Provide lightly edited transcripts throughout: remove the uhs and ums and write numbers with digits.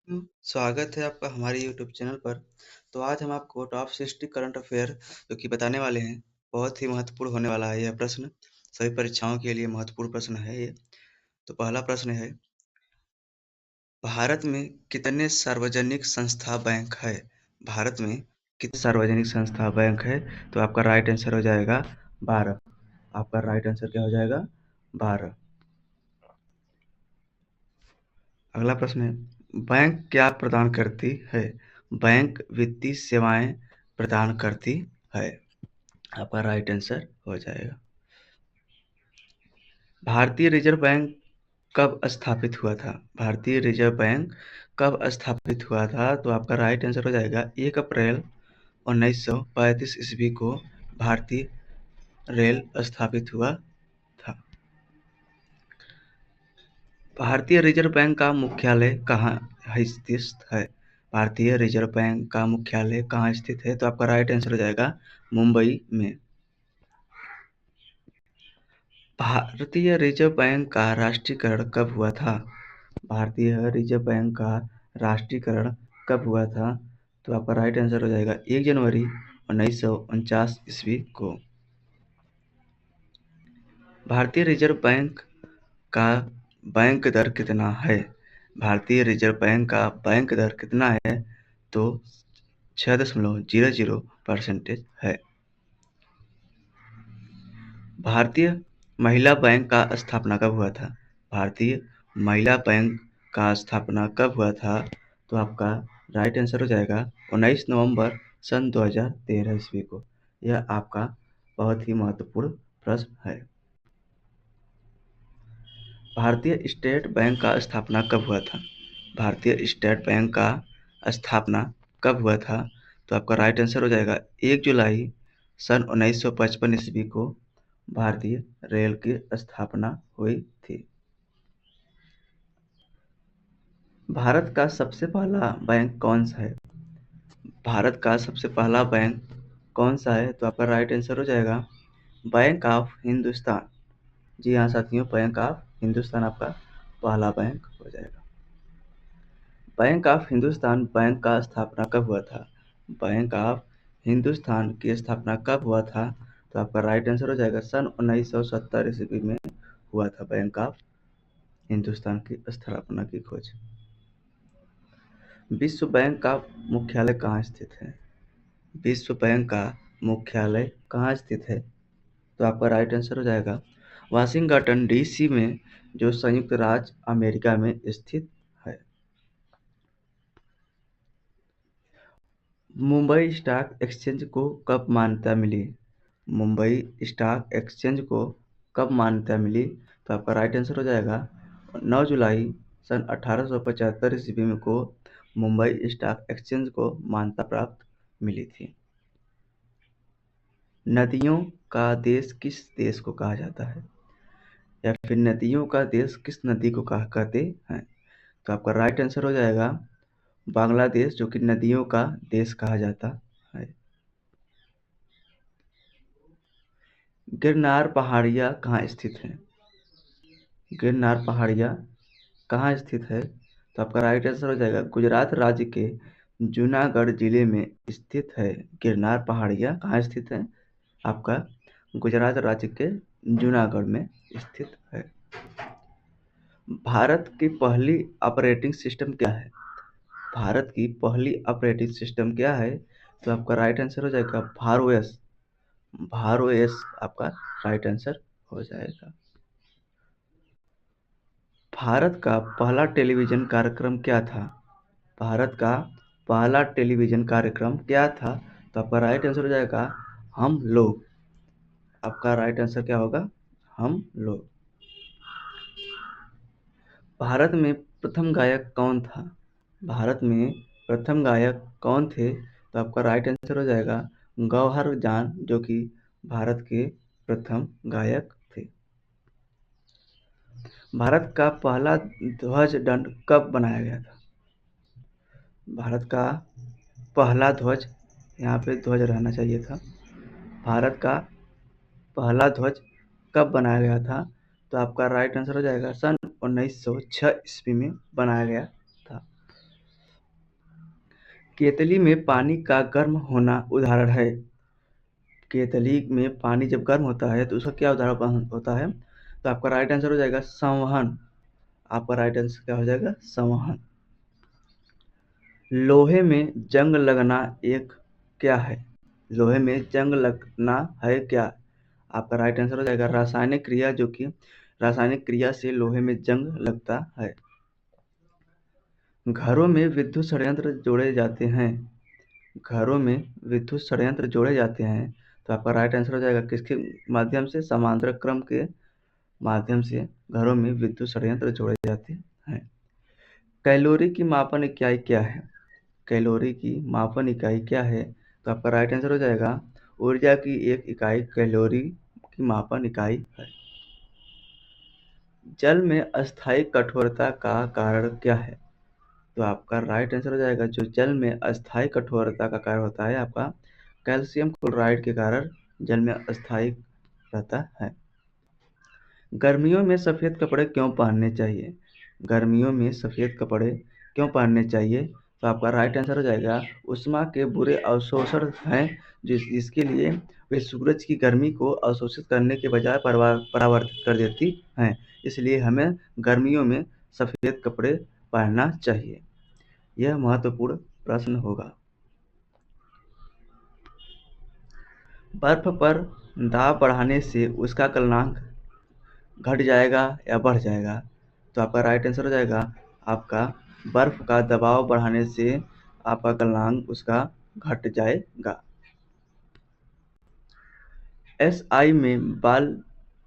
स्वागत है आपका हमारे यूट्यूब चैनल पर। तो आज हम आपको टॉप 60 करंट अफेयर जो कि बताने वाले हैं। बहुत ही महत्वपूर्ण होने वाला है यह प्रश्न। सभी परीक्षाओं के लिए महत्वपूर्ण प्रश्न है ये। तो पहला प्रश्न है, भारत में कितने सार्वजनिक संस्था बैंक है? भारत में कितने सार्वजनिक संस्था बैंक है? तो आपका राइट आंसर हो जाएगा 12। आपका राइट आंसर क्या हो जाएगा? 12। अगला प्रश्न है, बैंक क्या प्रदान करती है? बैंक वित्तीय सेवाएं प्रदान करती है। आपका राइट आंसर हो जाएगा। भारतीय रिजर्व बैंक कब स्थापित हुआ था? भारतीय रिजर्व बैंक कब स्थापित हुआ था? तो आपका राइट आंसर हो जाएगा 1 अप्रैल 1935 ईस्वी को भारतीय रेल स्थापित हुआ था। भारतीय रिजर्व बैंक का मुख्यालय कहाँ स्थित है? भारतीय रिजर्व बैंक का मुख्यालय कहाँ स्थित है? तो आपका राइट आंसर हो जाएगा मुंबई में। भारतीय रिजर्व बैंक का राष्ट्रीयकरण कब हुआ था? भारतीय रिजर्व बैंक का राष्ट्रीयकरण कब हुआ था? तो आपका राइट आंसर हो जाएगा 1 जनवरी 1949 ईस्वी को। भारतीय रिजर्व बैंक का बैंक दर कितना है? भारतीय रिजर्व बैंक का बैंक दर कितना है? तो 6.00% है। भारतीय महिला बैंक का स्थापना कब हुआ था? भारतीय महिला बैंक का स्थापना कब हुआ था? तो आपका राइट आंसर हो जाएगा 19 नवंबर सन 2013 ईस्वी को। यह आपका बहुत ही महत्वपूर्ण प्रश्न है। भारतीय स्टेट बैंक का स्थापना कब हुआ था? भारतीय स्टेट बैंक का स्थापना कब हुआ था? तो आपका राइट आंसर हो जाएगा 1 जुलाई सन 1955 ईस्वी को भारतीय रेल की स्थापना हुई थी। भारत का सबसे पहला बैंक कौन सा है? भारत का सबसे पहला बैंक कौन सा है? तो आपका राइट आंसर हो जाएगा बैंक ऑफ हिंदुस्तान। जी हाँ साथियों, बैंक ऑफ हिंदुस्तान आपका पहला बैंक हो जाएगा। बैंक ऑफ हिंदुस्तान बैंक का स्थापना कब हुआ था? बैंक ऑफ हिंदुस्तान की स्थापना कब हुआ था? तो आपका राइट आंसर हो जाएगा सन 1970 ईस्वी में हुआ था बैंक ऑफ हिंदुस्तान की स्थापना की खोज। विश्व बैंक का मुख्यालय कहाँ स्थित है? विश्व बैंक का मुख्यालय कहाँ स्थित है? तो आपका राइट आंसर हो जाएगा वाशिंगटन डीसी में, जो संयुक्त राज्य अमेरिका में स्थित है। मुंबई स्टॉक एक्सचेंज को कब मान्यता मिली? मुंबई स्टॉक एक्सचेंज को कब मान्यता मिली? तो आपका राइट आंसर हो जाएगा 9 जुलाई सन 1875 ईस्वी में को मुंबई स्टॉक एक्सचेंज को मान्यता प्राप्त मिली थी। नदियों का देश किस देश को कहा जाता है? या फिर नदियों का देश किस नदी को कहा कहते हैं? तो आपका राइट आंसर हो जाएगा बांग्लादेश, जो कि नदियों का देश कहा जाता है। गिरनार पहाड़ियाँ कहाँ स्थित है? गिरनार पहाड़ियाँ कहाँ स्थित है? तो आपका राइट आंसर हो जाएगा गुजरात राज्य के जूनागढ़ जिले में स्थित है। गिरनार पहाड़ियाँ कहाँ स्थित है? आपका गुजरात राज्य के जूनागढ़ में स्थित है। भारत की पहली ऑपरेटिंग सिस्टम क्या है? भारत की पहली ऑपरेटिंग सिस्टम क्या है? तो आपका राइट आंसर हो जाएगा भारओएस। भारओएस आपका राइट आंसर हो जाएगा। भारत का पहला टेलीविजन कार्यक्रम क्या था? भारत का पहला टेलीविजन कार्यक्रम क्या था? तो आपका राइट आंसर हो जाएगा हम लोग। आपका राइट आंसर क्या होगा? हम लोग। भारत में प्रथम गायक कौन था? भारत में प्रथम गायक कौन थे? तो आपका राइट आंसर हो जाएगा गौहर जान, जो कि भारत के प्रथम गायक थे। भारत का पहला ध्वज दंड कब बनाया गया था? भारत का पहला ध्वज, यहाँ पे ध्वज रहना चाहिए था। भारत का पहला ध्वज कब बनाया गया था? तो आपका राइट आंसर हो जाएगा सन 1906 ईस्वी में बनाया गया था। केतली में पानी का गर्म होना उदाहरण है। केतली में पानी जब गर्म होता है तो उसका क्या उदाहरण होता है? तो आपका राइट आंसर हो जाएगा संवहन। आपका राइट आंसर क्या हो जाएगा? संवहन। लोहे में जंग लगना एक क्या है? लोहे में जंग लगना है क्या? आपका राइट आंसर हो जाएगा रासायनिक क्रिया, जो कि रासायनिक क्रिया से लोहे में जंग लगता है। घरों में विद्युत संयंत्र जोड़े जाते हैं। घरों में विद्युत संयंत्र जोड़े जाते हैं, तो आपका राइट आंसर हो जाएगा किसके माध्यम से? समांतर क्रम के माध्यम से घरों में विद्युत संयंत्र जोड़े जाते हैं। कैलोरी की मापन इकाई क्या है? कैलोरी की मापन इकाई क्या है? तो आपका राइट आंसर हो जाएगा ऊर्जा की एक इकाई कैलोरी की मापन इकाई है। जल में अस्थायी कठोरता का कारण क्या है? तो आपका राइट आंसर हो जाएगा जो जल में अस्थायी कठोरता का कारण होता है आपका कैल्शियम क्लोराइड के कारण जल में अस्थायी रहता है। गर्मियों में सफ़ेद कपड़े क्यों पहनने चाहिए? गर्मियों में सफ़ेद कपड़े क्यों पहनने चाहिए? तो आपका राइट आंसर हो जाएगा ऊष्मा के बुरे अवशोषण हैं जिसके लिए वे सूरज की गर्मी को अवशोषित करने के बजाय परावर्तित कर देती हैं। इसलिए हमें गर्मियों में सफ़ेद कपड़े पहनना चाहिए। यह महत्वपूर्ण प्रश्न होगा। बर्फ पर दाब बढ़ाने से उसका गलनांक घट जाएगा या बढ़ जाएगा? तो आपका राइट आंसर हो जाएगा आपका बर्फ का दबाव बढ़ाने से आपका गलनांक उसका घट जाएगा। एसआई में बल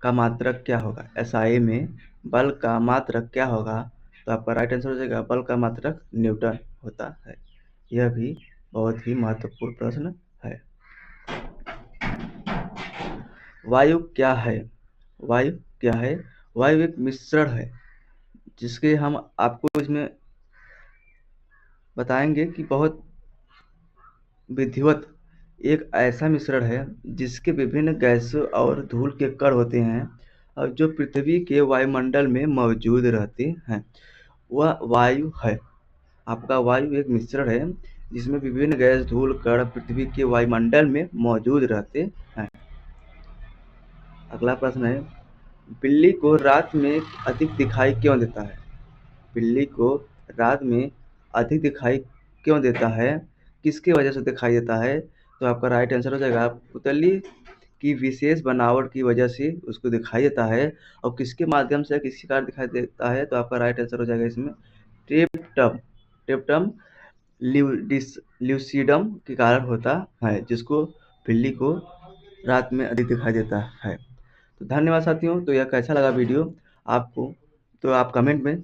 का मात्रक क्या होगा? एसआई में बल का मात्रक क्या होगा? तो आपका राइट आंसर हो जाएगा बल का मात्रक न्यूटन होता है। यह भी बहुत ही महत्वपूर्ण प्रश्न है। वायु क्या है? वायु क्या है? वायु एक मिश्रण है जिसके हम आपको इसमें बताएंगे कि बहुत विधिवत एक ऐसा मिश्रण है जिसके विभिन्न गैसों और धूल के कण होते हैं और जो पृथ्वी के वायुमंडल में मौजूद रहते हैं, वह वायु है। आपका वायु एक मिश्रण है जिसमें विभिन्न गैस, धूल, कण पृथ्वी के वायुमंडल में मौजूद रहते हैं। अगला प्रश्न है, बिल्ली को रात में अधिक दिखाई क्यों देता है? बिल्ली को रात में अधिक दिखाई क्यों देता है? किसकी वजह से दिखाई देता है? तो आपका राइट आंसर हो जाएगा पुतली की विशेष बनावट की वजह से उसको दिखाई देता है। और किसके माध्यम से, किसके कारण दिखाई देता है? तो आपका राइट आंसर हो जाएगा इसमें टेप्टम टेप्टम ल्यूसिडम के कारण होता है, जिसको बिल्ली को रात में अधिक दिखाई देता है। तो धन्यवाद साथियों। तो यह कैसा लगा वीडियो आपको, तो आप कमेंट में